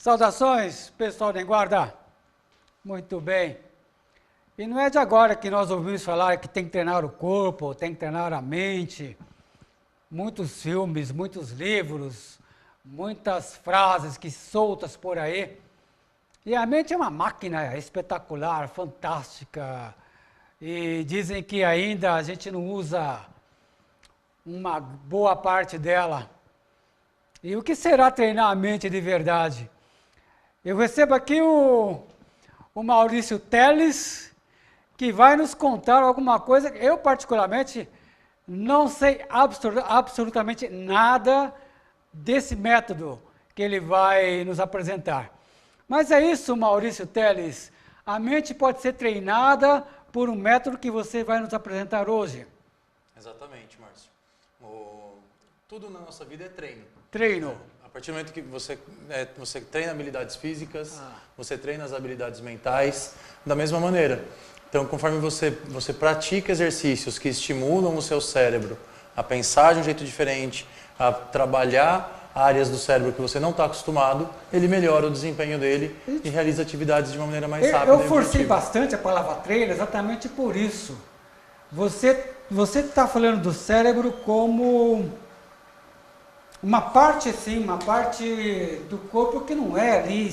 Saudações, pessoal da Guarda. Muito bem. E não é de agora que nós ouvimos falar que tem que treinar o corpo, tem que treinar a mente. Muitos filmes, muitos livros, muitas frases que soltas por aí. E a mente é uma máquina espetacular, fantástica. E dizem que ainda a gente não usa uma boa parte dela. E o que será treinar a mente de verdade? Eu recebo aqui o Maurício Teles, que vai nos contar alguma coisa. Eu, particularmente, não sei absolutamente nada desse método que ele vai nos apresentar. Mas é isso, Maurício Teles. A mente pode ser treinada por um método que você vai nos apresentar hoje. Exatamente, Márcio. Tudo na nossa vida é treino. Treino. A partir do momento que você treina habilidades físicas, você treina as habilidades mentais da mesma maneira. Então, conforme você pratica exercícios que estimulam o seu cérebro a pensar de um jeito diferente, a trabalhar áreas do cérebro que você não está acostumado, ele melhora o desempenho dele e realiza atividades de uma maneira mais rápida. Eu forcei bastante a palavra treino exatamente por isso. Você está falando do cérebro como uma parte, sim, uma parte do corpo que não é ali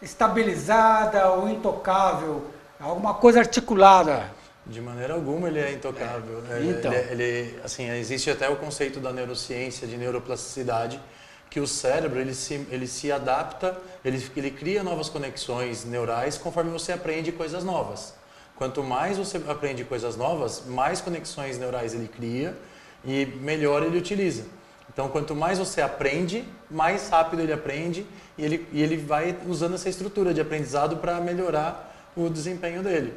estabilizada ou intocável, alguma coisa articulada. De maneira alguma ele é intocável. Então. Assim, existe até o conceito da neurociência, de neuroplasticidade, que o cérebro ele se adapta, ele cria novas conexões neurais conforme você aprende coisas novas. Quanto mais você aprende coisas novas, mais conexões neurais ele cria e melhor ele utiliza. Então, quanto mais você aprende, mais rápido ele aprende e ele vai usando essa estrutura de aprendizado para melhorar o desempenho dele.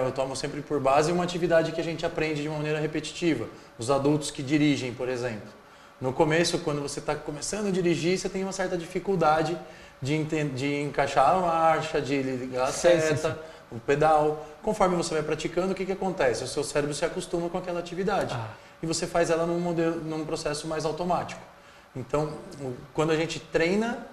Eu tomo sempre por base uma atividade que a gente aprende de uma maneira repetitiva. Os adultos que dirigem, por exemplo. No começo, quando você está começando a dirigir, você tem uma certa dificuldade de encaixar a marcha, de ligar a seta, o pedal. Conforme você vai praticando, o que acontece? O seu cérebro se acostuma com aquela atividade. E você faz ela num processo mais automático. Então, quando a gente treina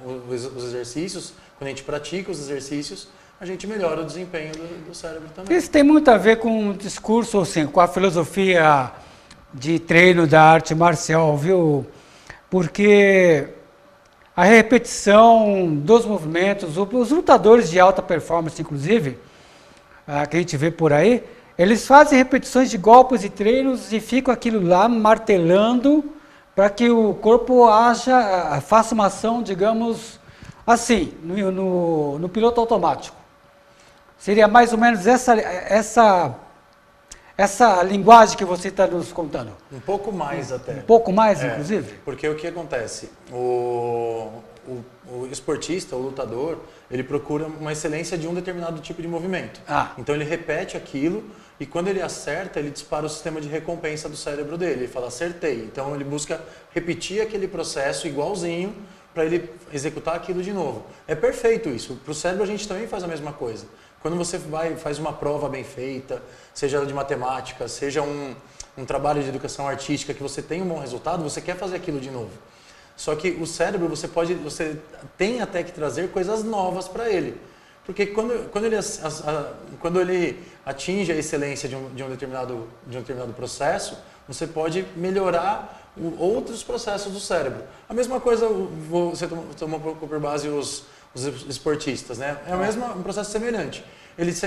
os exercícios, quando a gente pratica os exercícios, a gente melhora o desempenho do cérebro também. Isso tem muito a ver com o discurso, assim, com a filosofia de treino da arte marcial, viu? Porque a repetição dos movimentos, os lutadores de alta performance, inclusive, que a gente vê por aí, eles fazem repetições de golpes e treinos e ficam aquilo lá martelando para que o corpo faça uma ação, digamos, assim, no piloto automático. Seria mais ou menos essa linguagem que você está nos contando. Um pouco mais até. Um pouco mais, inclusive? Porque o que acontece? O esportista, o lutador, ele procura uma excelência de um determinado tipo de movimento. Então ele repete aquilo e quando ele acerta, ele dispara o sistema de recompensa do cérebro dele. Ele fala, acertei. Então ele busca repetir aquele processo igualzinho para ele executar aquilo de novo. É perfeito isso. Para o cérebro a gente também faz a mesma coisa. Quando você faz uma prova bem feita, seja de matemática, seja um trabalho de educação artística, que você tem um bom resultado, você quer fazer aquilo de novo. Só que o cérebro, você tem até que trazer coisas novas para ele. Porque quando ele atinge a excelência de um determinado processo, você pode melhorar outros processos do cérebro. A mesma coisa, você tomou por base os esportistas, né? É um processo semelhante.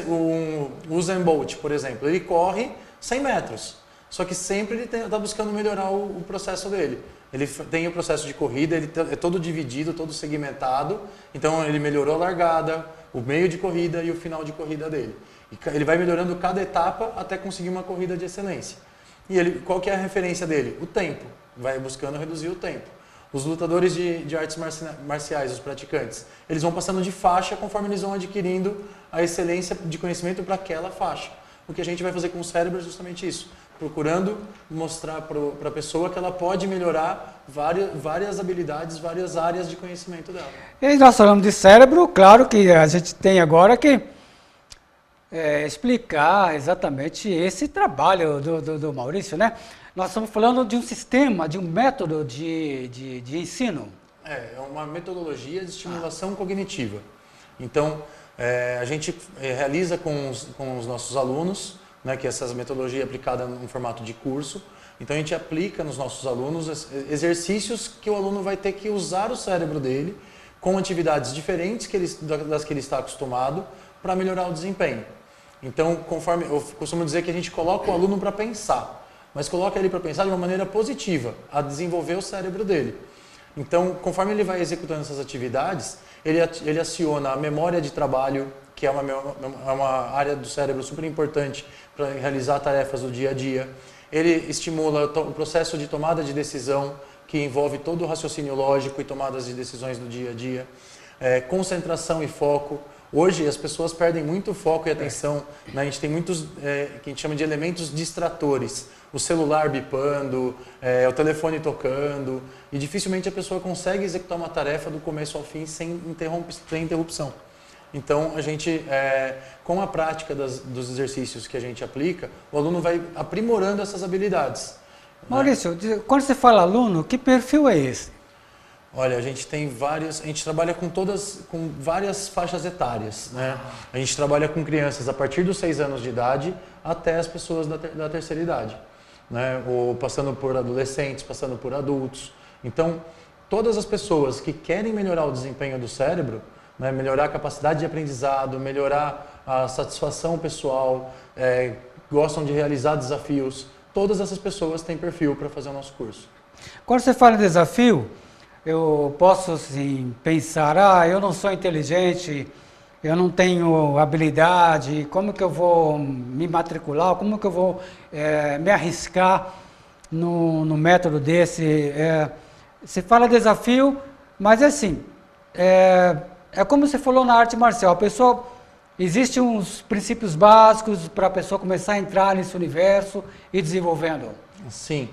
O Usain Bolt, por exemplo, ele corre 100 metros, só que sempre ele está buscando melhorar o processo dele. Ele tem o processo de corrida, ele é todo dividido, todo segmentado, então ele melhorou a largada, o meio de corrida e o final de corrida dele. E ele vai melhorando cada etapa até conseguir uma corrida de excelência. E qual que é a referência dele? O tempo. Vai buscando reduzir o tempo. Os lutadores de artes marciais, os praticantes, eles vão passando de faixa conforme eles vão adquirindo a excelência de conhecimento para aquela faixa. O que a gente vai fazer com o cérebro é justamente isso, procurando mostrar para a pessoa que ela pode melhorar várias habilidades, várias áreas de conhecimento dela. E nós falamos de cérebro, claro que a gente tem agora que explicar exatamente esse trabalho do Maurício, né? Nós estamos falando de um sistema, de um método de ensino. É uma metodologia de estimulação cognitiva. Então, a gente realiza com os nossos alunos, né, que essa metodologia é aplicada no formato de curso. Então, a gente aplica nos nossos alunos exercícios que o aluno vai ter que usar o cérebro dele com atividades diferentes das que ele está acostumado para melhorar o desempenho. Então, conforme eu costumo dizer que a gente coloca o aluno para pensar, mas coloca ele para pensar de uma maneira positiva, a desenvolver o cérebro dele. Então, conforme ele vai executando essas atividades, ele aciona a memória de trabalho, que é uma área do cérebro super importante para realizar tarefas do dia a dia. Ele estimula o processo de tomada de decisão, que envolve todo o raciocínio lógico e tomadas de decisões do dia a dia. Concentração e foco. Hoje as pessoas perdem muito foco e atenção, né? A gente tem muitos que a gente chama de elementos distratores. O celular bipando, o telefone tocando, e dificilmente a pessoa consegue executar uma tarefa do começo ao fim sem interrupção. Então, a gente, com a prática dos exercícios que a gente aplica, o aluno vai aprimorando essas habilidades. Maurício, né? Quando você fala aluno, que perfil é esse? Olha, a gente trabalha com várias faixas etárias, né? A gente trabalha com crianças a partir dos 6 anos de idade até as pessoas da terceira idade, né? Ou passando por adolescentes, passando por adultos. Então, todas as pessoas que querem melhorar o desempenho do cérebro, né? Melhorar a capacidade de aprendizado, melhorar a satisfação pessoal, gostam de realizar desafios, todas essas pessoas têm perfil para fazer o nosso curso. Quando você fala em desafio, eu posso assim, pensar, eu não sou inteligente, eu não tenho habilidade, como que eu vou me matricular, como que eu vou me arriscar no método desse? Você fala desafio, mas assim, é como você falou na arte marcial, existem uns princípios básicos para a pessoa começar a entrar nesse universo e desenvolvendo. Sim.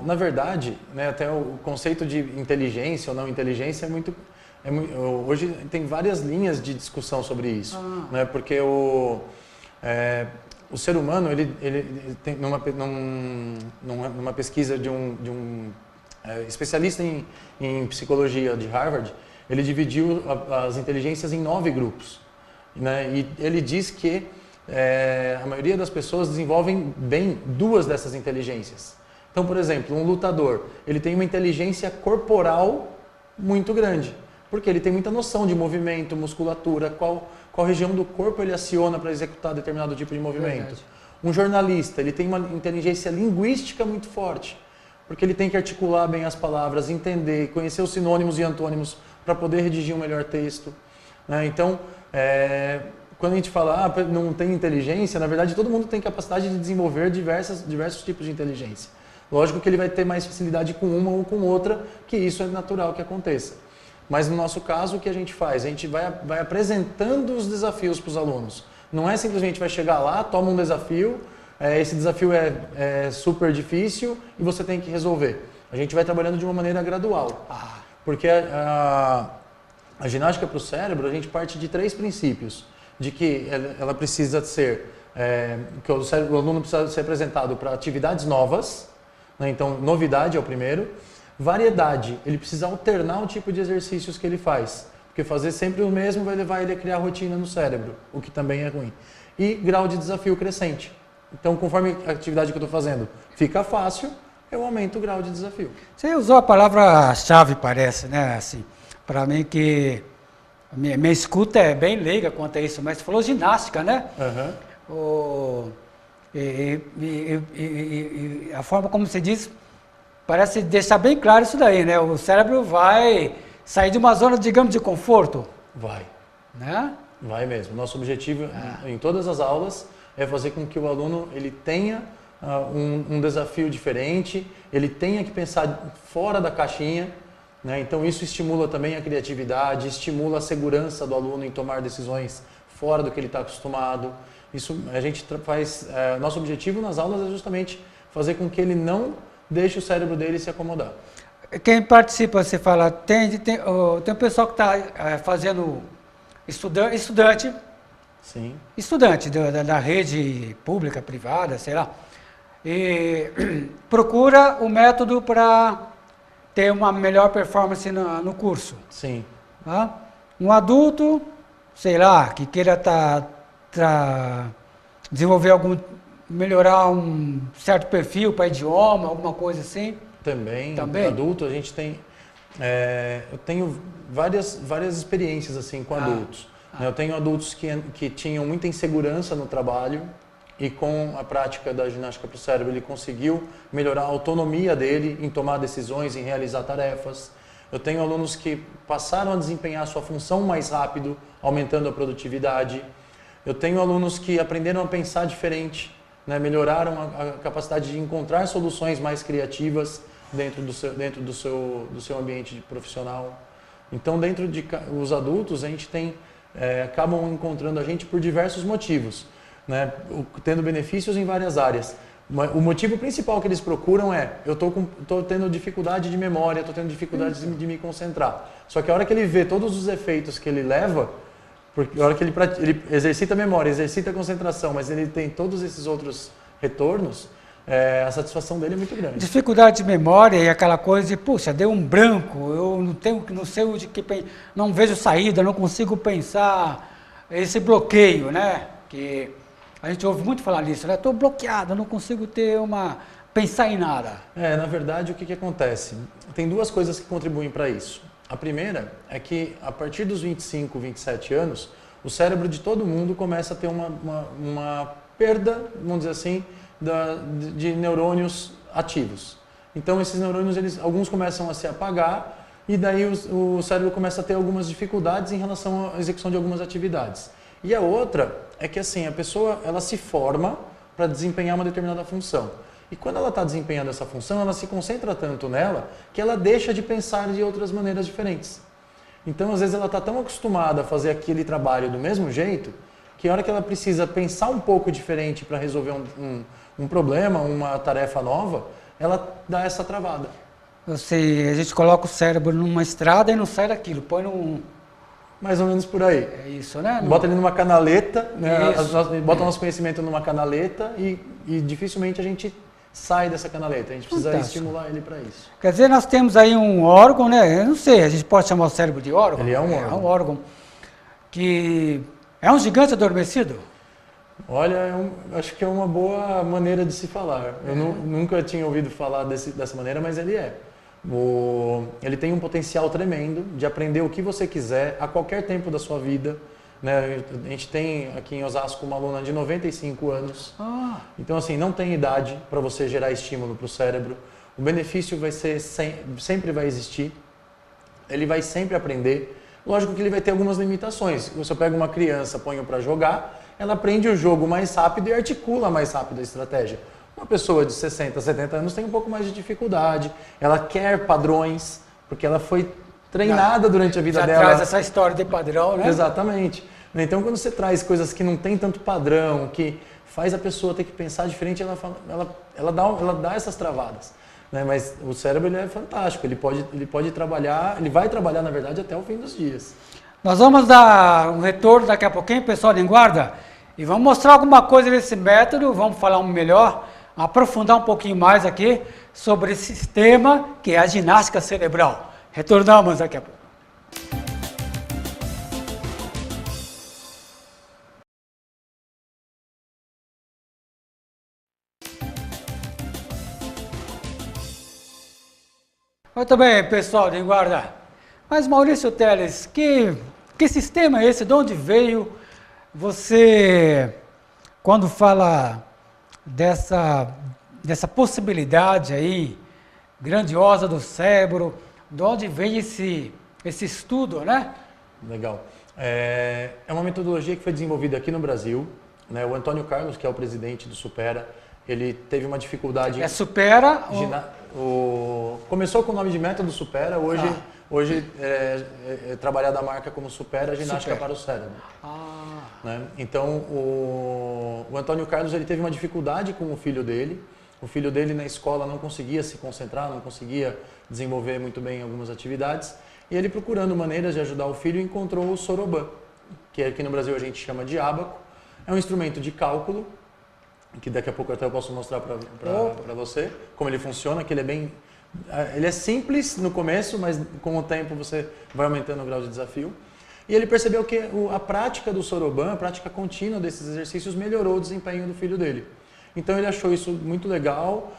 Na verdade, né, até o conceito de inteligência ou não inteligência hoje tem várias linhas de discussão sobre isso, né, porque o ser humano, ele tem numa pesquisa de um especialista em psicologia de Harvard, ele dividiu as inteligências em 9 grupos, né, e ele diz que a maioria das pessoas desenvolvem bem 2 dessas inteligências. Então, por exemplo, um lutador, ele tem uma inteligência corporal muito grande, porque ele tem muita noção de movimento, musculatura, qual região do corpo ele aciona para executar determinado tipo de movimento. Verdade. Um jornalista, ele tem uma inteligência linguística muito forte, porque ele tem que articular bem as palavras, entender, conhecer os sinônimos e antônimos para poder redigir um melhor texto, né? Então, quando a gente fala, não tem inteligência, na verdade todo mundo tem capacidade de desenvolver diversos tipos de inteligência. Lógico que ele vai ter mais facilidade com uma ou com outra, que isso é natural que aconteça. Mas no nosso caso, o que a gente faz? A gente vai apresentando os desafios para os alunos. Não é simplesmente vai chegar lá, toma um desafio, esse desafio é super difícil e você tem que resolver. A gente vai trabalhando de uma maneira gradual. Porque a ginástica para o cérebro, a gente parte de 3 princípios. De que ela precisa ser, que o aluno precisa ser apresentado para atividades novas, né? Então novidade é o primeiro. Variedade, ele precisa alternar o tipo de exercícios que ele faz, porque fazer sempre o mesmo vai levar ele a criar rotina no cérebro, o que também é ruim. E grau de desafio crescente. Então, conforme a atividade que eu estou fazendo fica fácil, eu aumento o grau de desafio. Você usou a palavra-chave, parece, né? Assim, para mim que minha escuta é bem leiga quanto a isso, mas você falou ginástica, né? A forma como você diz, parece deixar bem claro isso daí, né? O cérebro vai sair de uma zona, digamos, de conforto. Vai. Né? Vai mesmo. Nosso objetivo em todas as aulas é fazer com que o aluno ele tenha um desafio diferente, ele tenha que pensar fora da caixinha, né? Então isso estimula também a criatividade, estimula a segurança do aluno em tomar decisões fora do que ele está acostumado. Isso a gente faz. Nosso objetivo nas aulas é justamente fazer com que ele não deixe o cérebro dele se acomodar. Quem participa, você fala, tem um pessoal que está fazendo estudante. Sim. Estudante da rede pública, privada, sei lá, e procura o método para ter uma melhor performance no curso. Sim. Tá? Um adulto, sei lá, que queira desenvolver melhorar um certo perfil para idioma, alguma coisa assim. Também. Adulto, a gente tem... eu tenho várias experiências assim com adultos. Eu tenho adultos que tinham muita insegurança no trabalho e com a prática da ginástica para o cérebro ele conseguiu melhorar a autonomia dele em tomar decisões, em realizar tarefas. Eu tenho alunos que passaram a desempenhar a sua função mais rápido, aumentando a produtividade. Eu tenho alunos que aprenderam a pensar diferente, né? Melhoraram a capacidade de encontrar soluções mais criativas dentro do seu ambiente profissional. Então, dentro os adultos, a gente acabam encontrando a gente por diversos motivos, né? Tendo benefícios em várias áreas. O motivo principal que eles procuram eu estou tendo dificuldade de memória, estou tendo dificuldade de me concentrar. Só que a hora que ele vê todos os efeitos que ele leva, porque a hora que ele exercita a memória, exercita a concentração, mas ele tem todos esses outros retornos, a satisfação dele é muito grande. Dificuldade de memória e aquela coisa de, puxa, deu um branco, eu não sei onde não vejo saída, não consigo pensar, esse bloqueio, né? Que a gente ouve muito falar nisso, né? Estou bloqueado, não consigo pensar em nada. Na verdade, o que acontece? Tem duas coisas que contribuem para isso. A primeira é que, a partir dos 25, 27 anos, o cérebro de todo mundo começa a ter uma perda, vamos dizer assim, de neurônios ativos. Então, esses neurônios, alguns começam a se apagar e daí o cérebro começa a ter algumas dificuldades em relação à execução de algumas atividades. E a outra é que assim, a pessoa ela se forma para desempenhar uma determinada função. E quando ela está desempenhando essa função, ela se concentra tanto nela que ela deixa de pensar de outras maneiras diferentes. Então, às vezes, ela está tão acostumada a fazer aquele trabalho do mesmo jeito que a hora que ela precisa pensar um pouco diferente para resolver um problema, uma tarefa nova, ela dá essa travada. A gente coloca o cérebro numa estrada e não sai daquilo, põe num... Mais ou menos por aí. É isso, né? Bota ele numa canaleta, né? Bota o nosso conhecimento numa canaleta e dificilmente a gente sai dessa canaleta. A gente precisa estimular ele para isso. Quer dizer, nós temos aí um órgão, né? Eu não sei, a gente pode chamar o cérebro de órgão? Ele é um órgão. É um órgão que é um gigante adormecido? Olha, acho que é uma boa maneira de se falar. Eu nunca tinha ouvido falar dessa maneira, mas ele é. Ele tem um potencial tremendo de aprender o que você quiser a qualquer tempo da sua vida, né? A gente tem aqui em Osasco uma aluna de 95 anos. Então, assim, não tem idade para você gerar estímulo para o cérebro. O benefício sempre vai existir. Ele vai sempre aprender. Lógico que ele vai ter algumas limitações. Se você pega uma criança, põe-o para jogar, ela aprende o jogo mais rápido e articula mais rápido a estratégia. Uma pessoa de 60, 70 anos tem um pouco mais de dificuldade. Ela quer padrões, porque ela foi treinada durante a vida dela. Já traz essa história de padrão, né? Exatamente. Então, quando você traz coisas que não tem tanto padrão, que faz a pessoa ter que pensar diferente, ela dá essas travadas. Né? Mas o cérebro ele é fantástico, ele pode trabalhar, ele vai trabalhar, na verdade, até o fim dos dias. Nós vamos dar um retorno daqui a pouquinho, pessoal em guarda, e vamos mostrar alguma coisa desse método, vamos falar melhor, aprofundar um pouquinho mais aqui sobre esse sistema que é a ginástica cerebral. Retornamos daqui a pouco. Muito bem, pessoal de guarda. Mas Maurício Teles, que sistema é esse? De onde veio? Você, quando fala dessa possibilidade aí grandiosa do cérebro, de onde vem esse estudo, né? Legal. É uma metodologia que foi desenvolvida aqui no Brasil, né? O Antônio Carlos, que é o presidente do Supera, ele teve uma dificuldade... Supera? Começou com o nome de método Supera, hoje é trabalhada a marca como Supera Ginástica para o Cérebro. Né? Então, o Antônio Carlos ele teve uma dificuldade com o filho dele. O filho dele na escola não conseguia se concentrar, não conseguia desenvolver muito bem algumas atividades. E ele, procurando maneiras de ajudar o filho, encontrou o Soroban, que aqui no Brasil a gente chama de ábaco. É um instrumento de cálculo, que daqui a pouco até eu posso mostrar para você como ele funciona, que ele é Ele é simples no começo, mas com o tempo você vai aumentando o grau de desafio. E ele percebeu que a prática do Soroban, a prática contínua desses exercícios, melhorou o desempenho do filho dele. Então ele achou isso muito legal.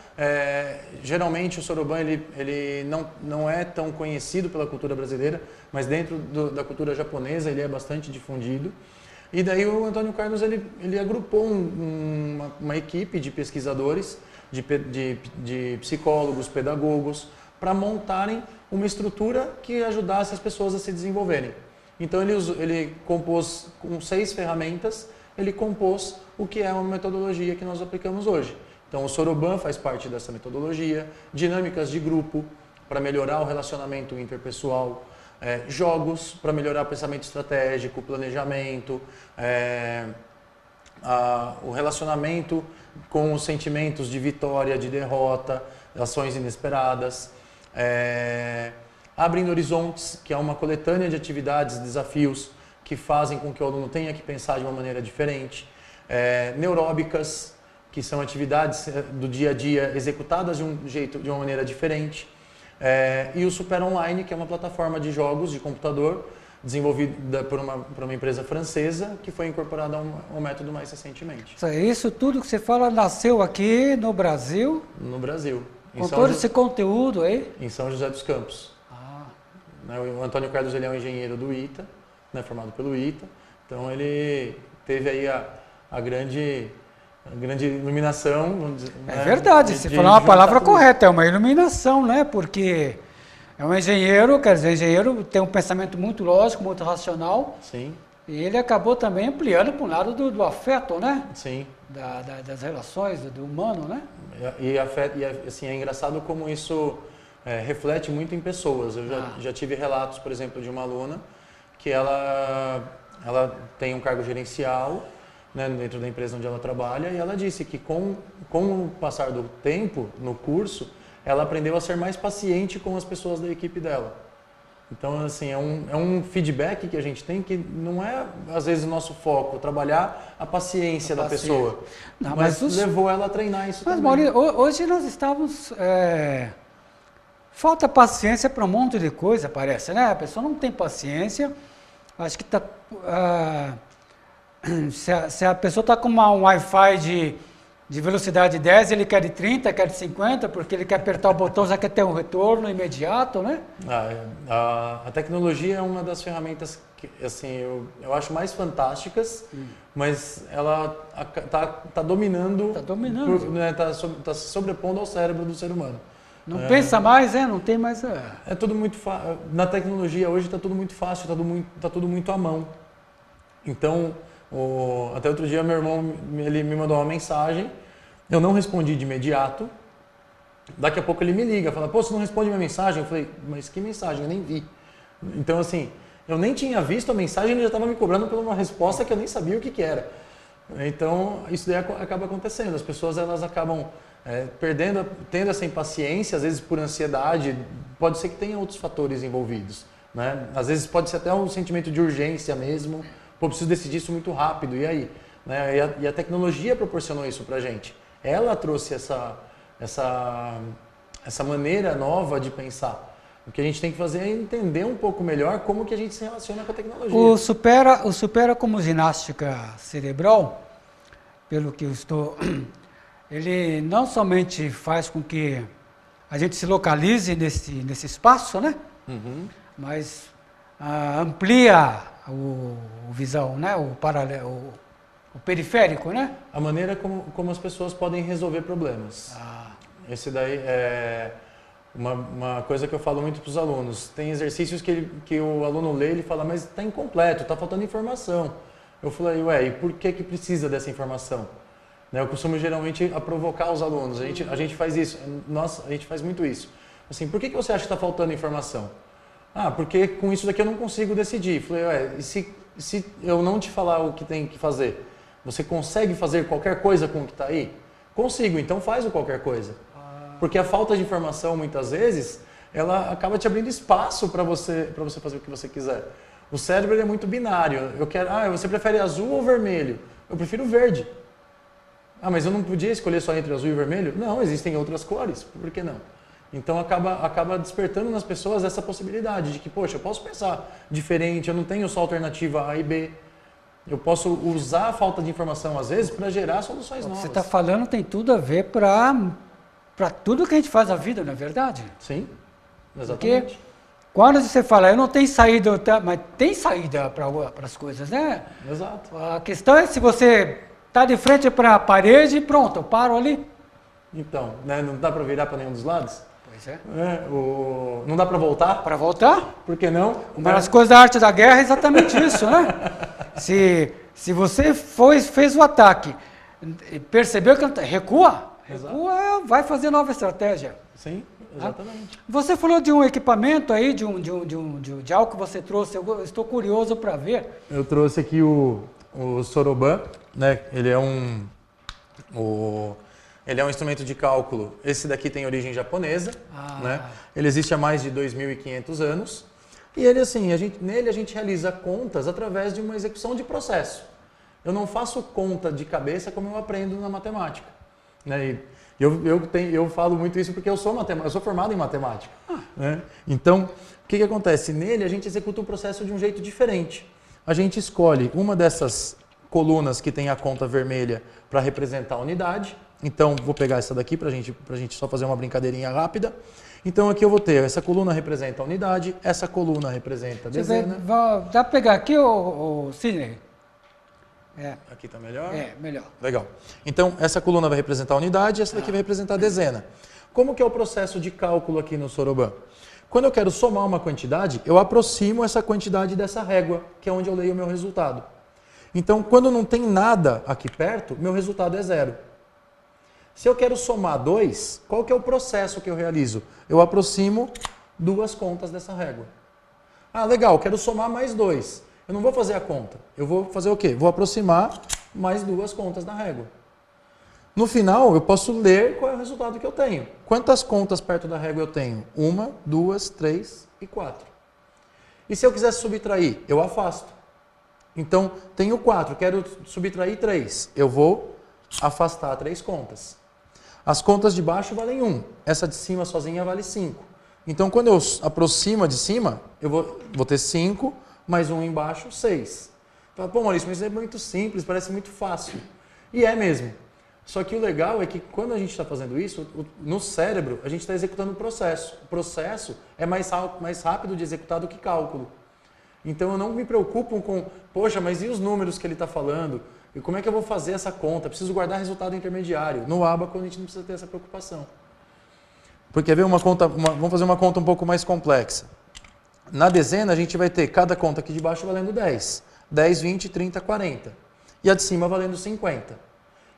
Geralmente o Soroban ele não é tão conhecido pela cultura brasileira, mas dentro da cultura japonesa ele é bastante difundido. E daí o Antônio Carlos ele agrupou uma equipe de pesquisadores, de psicólogos, pedagogos, para montarem uma estrutura que ajudasse as pessoas a se desenvolverem. Então ele compôs com 6 ferramentas, ele compôs o que é uma metodologia que nós aplicamos hoje. Então o Soroban faz parte dessa metodologia, dinâmicas de grupo para melhorar o relacionamento interpessoal, jogos para melhorar o pensamento estratégico, planejamento, o relacionamento com os sentimentos de vitória, de derrota, ações inesperadas, Abrindo Horizontes, que é uma coletânea de atividades, desafios que fazem com que o aluno tenha que pensar de uma maneira diferente, Neuróbicas, que são atividades do dia a dia executadas de uma maneira diferente, e o Super Online, que é uma plataforma de jogos de computador desenvolvida por uma empresa francesa que foi incorporada ao método mais recentemente. Isso tudo que você fala nasceu aqui no Brasil? No Brasil. Com todo esse conteúdo aí? Em São José dos Campos. O Antônio Carlos ele é um engenheiro do ITA, formado pelo ITA, então ele teve aí a grande iluminação. Vamos dizer, verdade, você falou uma palavra correta, é uma iluminação, né? Porque é um engenheiro, quer dizer, engenheiro tem um pensamento muito lógico, muito racional. Sim. E ele acabou também ampliando para o lado do afeto, né? Sim. Das relações, do humano, né? E assim, é engraçado como isso reflete muito em pessoas. Eu já tive relatos, por exemplo, de uma aluna que ela tem um cargo gerencial, né, dentro da empresa onde ela trabalha, e ela disse que com o passar do tempo no curso, ela aprendeu a ser mais paciente com as pessoas da equipe dela. Então, assim, é um feedback que a gente tem que não é, às vezes, o nosso foco, trabalhar a paciência da pessoa. Não, mas levou ela a treinar isso também. Mas, Maurício, hoje nós estamos... Falta paciência para um monte de coisa, parece, né? A pessoa não tem paciência. Acho que se a pessoa está com um Wi-Fi de velocidade 10, ele quer de 30, quer de 50, porque ele quer apertar o botão, já quer ter um retorno imediato, né? A tecnologia é uma das ferramentas que, assim, eu acho mais fantásticas, mas ela está dominando. Está dominando. Está se sobrepondo ao cérebro do ser humano. Não pensa mais, não tem mais... É tudo muito fácil. Na tecnologia hoje está tudo muito fácil, está tudo muito à mão. Então, até outro dia meu irmão ele me mandou uma mensagem, eu não respondi de imediato, daqui a pouco ele me liga, fala, pô, você não responde minha mensagem? Eu falei, mas que mensagem? Eu nem vi. Então, assim, eu nem tinha visto a mensagem, ele já estava me cobrando por uma resposta que eu nem sabia o que era. Então, isso daí acaba acontecendo, as pessoas elas acabam tendo essa impaciência, às vezes por ansiedade, pode ser que tenha outros fatores envolvidos, né? Às vezes pode ser até um sentimento de urgência mesmo, pô, preciso decidir isso muito rápido, e aí? Né? E a tecnologia proporcionou isso pra gente. Ela trouxe essa maneira nova de pensar. O que a gente tem que fazer é entender um pouco melhor como que a gente se relaciona com a tecnologia. O supera como ginástica cerebral, pelo que eu estou... Ele não somente faz com que a gente se localize nesse espaço, né? Uhum. Mas amplia o visão, né? O paralelo, o periférico, né? A maneira como as pessoas podem resolver problemas. Esse daí é uma coisa que eu falo muito para os alunos. Tem exercícios que o aluno lê e ele fala, mas está incompleto, está faltando informação. Eu falei, e por que precisa dessa informação? Eu costumo geralmente provocar os alunos, a gente faz isso, a gente faz muito isso. Assim, por que você acha que está faltando informação? Porque com isso daqui eu não consigo decidir. Falei, e se eu não te falar o que tem que fazer, você consegue fazer qualquer coisa com o que está aí? Consigo, então faz o qualquer coisa. Porque a falta de informação, muitas vezes, ela acaba te abrindo espaço para você fazer o que você quiser. O cérebro é muito binário. Você prefere azul ou vermelho? Eu prefiro verde. Mas eu não podia escolher só entre azul e vermelho? Não, existem outras cores, por que não? Então acaba despertando nas pessoas essa possibilidade de que, poxa, eu posso pensar diferente, eu não tenho só alternativa A e B. Eu posso usar a falta de informação, às vezes, para gerar soluções novas. Você está falando tem tudo a ver para tudo que a gente faz na vida, não é verdade? Sim, exatamente. Porque quando você fala, eu não tenho saída, mas tem saída para as coisas, né? Exato. A questão é se você está de frente para a parede e pronto, eu paro ali. Então, né, não dá para virar para nenhum dos lados? Pois é. Não dá para voltar? Para voltar? Por que não? Uma das coisas da arte da guerra é exatamente isso, né? Se você fez o ataque e percebeu que recua, vai fazer nova estratégia. Sim, exatamente. Você falou de um equipamento aí, de algo que você trouxe, eu estou curioso para ver. Eu trouxe aqui o Soroban, né? Ele é um instrumento de cálculo. Esse daqui tem origem japonesa, né? Ele existe há mais de 2.500 anos. E ele, assim, nele a gente realiza contas através de uma execução de processo. Eu não faço conta de cabeça como eu aprendo na matemática, né? E eu falo muito isso porque eu sou formado em matemática, né? Então, o que acontece? Nele a gente executa o processo de um jeito diferente. A gente escolhe uma dessas colunas que tem a conta vermelha para representar a unidade. Então, vou pegar essa daqui para a gente só fazer uma brincadeirinha rápida. Então, aqui eu vou ter, essa coluna representa a unidade, essa coluna representa a dezena. Dá para pegar aqui, Sidney? Aqui está melhor? Melhor. Legal. Então, essa coluna vai representar a unidade, essa daqui vai representar a dezena. Como que é o processo de cálculo aqui no Soroban? Quando eu quero somar uma quantidade, eu aproximo essa quantidade dessa régua, que é onde eu leio o meu resultado. Então, quando não tem nada aqui perto, meu resultado é 0. Se eu quero somar 2, qual que é o processo que eu realizo? Eu aproximo duas contas dessa régua. Legal, quero somar mais 2. Eu não vou fazer a conta. Eu vou fazer o quê? Vou aproximar mais duas contas da régua. No final, eu posso ler qual é o resultado que eu tenho. Quantas contas perto da régua eu tenho? 1, 2, 3 e 4. E se eu quiser subtrair, eu afasto. Então, tenho 4, quero subtrair 3. Eu vou afastar 3 contas. As contas de baixo valem 1. Essa de cima sozinha vale 5. Então, quando eu aproximo a de cima, eu vou ter 5, mais 1 embaixo, 6. Fala, pô, Maurício, mas isso é muito simples, parece muito fácil. E é mesmo. Só que o legal é que quando a gente está fazendo isso, no cérebro, a gente está executando o processo. O processo é mais rápido de executar do que cálculo. Então, eu não me preocupo com, poxa, mas e os números que ele está falando? E como é que eu vou fazer essa conta? Preciso guardar resultado intermediário. No Abaco, a gente não precisa ter essa preocupação. Porque vamos fazer uma conta um pouco mais complexa. Na dezena, a gente vai ter cada conta aqui de baixo valendo 10. 10, 20, 30, 40. E a de cima valendo 50.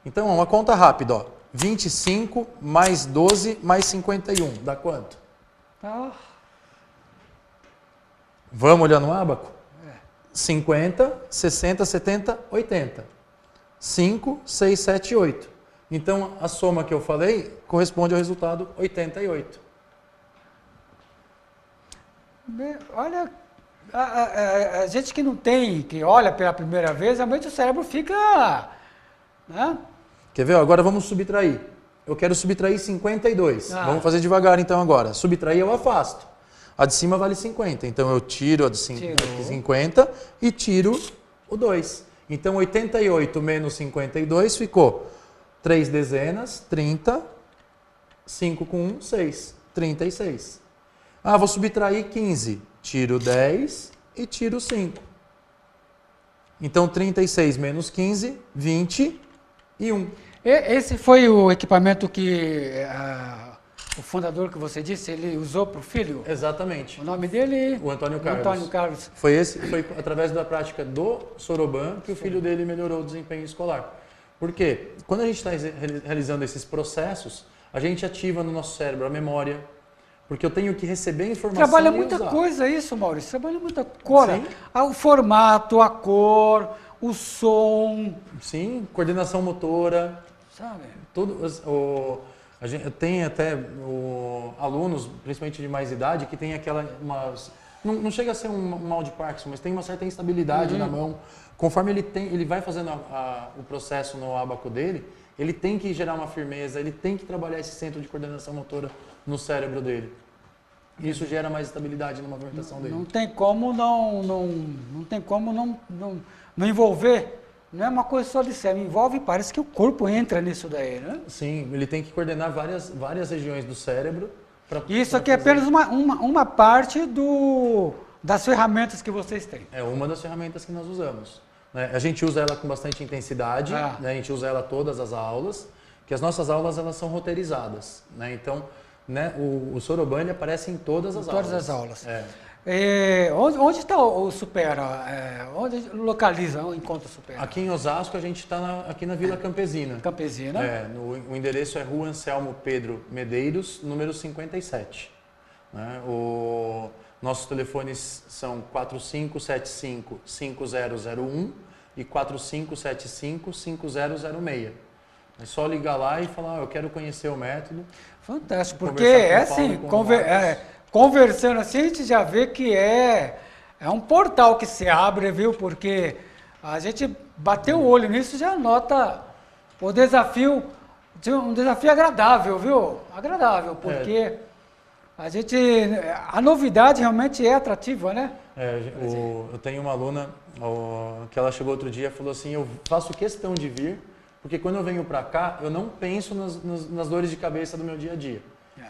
Então, uma conta rápida, ó. 25 mais 12 mais 51. Dá quanto? Vamos olhar no Abaco? 50, 60, 70, 80. 5, 6, 7, 8. Então, a soma que eu falei corresponde ao resultado 88. Olha, a gente que não tem, que olha pela primeira vez, realmente o cérebro fica... Né? Quer ver? Agora vamos subtrair. Eu quero subtrair 52. Vamos fazer devagar então agora. Subtrair eu afasto. A de cima vale 50. Então eu tiro a de 50 e tiro o 2. Então 88 menos 52 ficou 3 dezenas, 30, 5 com 1, 6. 36. Vou subtrair 15. Tiro 10 e tiro 5. Então 36 menos 15, 21. Esse foi o equipamento que o fundador que você disse, ele usou para o filho? Exatamente. O nome dele? O Antônio Carlos. Antônio Carlos. Foi através da prática do Soroban que o filho dele melhorou o desempenho escolar. Por quê? Quando a gente está realizando esses processos, a gente ativa no nosso cérebro a memória, porque eu tenho que receber informação Trabalha e muita usar. Coisa isso, Maurício. Trabalha muita cor. Sim. O formato, a cor, o som. Sim, coordenação motora. Sabe? A gente tem até alunos, principalmente de mais idade, que tem não chega a ser um mal de Parkinson, mas tem uma certa instabilidade na mão. Conforme ele vai fazendo o processo no ábaco dele, ele tem que gerar uma firmeza, ele tem que trabalhar esse centro de coordenação motora no cérebro dele. Isso gera mais estabilidade na movimentação dele. Não tem como não envolver. Não é uma coisa só de cérebro, envolve, parece que o corpo entra nisso daí, né? Sim, ele tem que coordenar várias regiões do cérebro. Isso aqui é apenas uma parte das ferramentas que vocês têm. É uma das ferramentas que nós usamos. Né? A gente usa ela com bastante intensidade, né? A gente usa ela todas as aulas, que as nossas aulas elas são roteirizadas. Né? Então, né, o Soroban ele aparece em todas as aulas. Todas as aulas. Onde está o Supera? Onde localiza o Encontro Supera? Aqui em Osasco, a gente está aqui na Vila Campesina. Campesina. O endereço é Rua Anselmo Pedro Medeiros, número 57. Né? Nossos telefones são 4575-5001 e 4575-5006. É só ligar lá e falar, eu quero conhecer o método. Fantástico, porque conversando assim, a gente já vê que é um portal que se abre, viu? Porque a gente bateu o olho nisso e já nota o desafio, um desafio agradável, viu? Agradável, porque a novidade realmente é atrativa, né? Eu tenho uma aluna que ela chegou outro dia e falou assim, eu faço questão de vir, porque quando eu venho para cá, eu não penso nas dores de cabeça do meu dia a dia.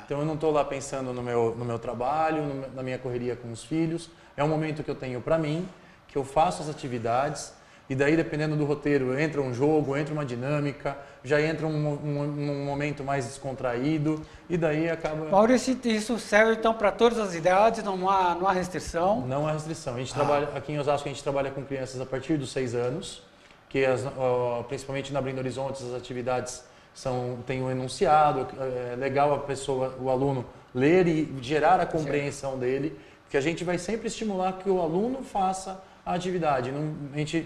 Então eu não estou lá pensando no meu trabalho, na minha correria com os filhos. É um momento que eu tenho para mim, que eu faço as atividades e daí dependendo do roteiro entra um jogo, entra uma dinâmica, já entra um momento mais descontraído e daí acaba... Maurício, isso serve então para todas as idades, não há restrição? Não há restrição. A gente trabalha, aqui em Osasco a gente trabalha com crianças a partir dos 6 anos, que principalmente na Abrindo Horizontes as atividades tem um enunciado, é legal o aluno ler e gerar a compreensão dele, porque a gente vai sempre estimular que o aluno faça a atividade. A gente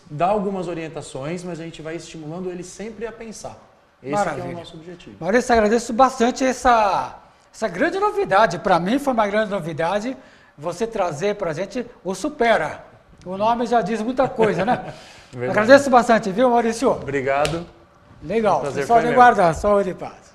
dá algumas orientações, mas a gente vai estimulando ele sempre a pensar. Esse que é o nosso objetivo. Maurício, agradeço bastante essa grande novidade. Para mim foi uma grande novidade você trazer para a gente o Supera. O nome já diz muita coisa, né? Agradeço bastante, viu, Maurício? Obrigado. Legal, pessoal de guarda, saúde e paz.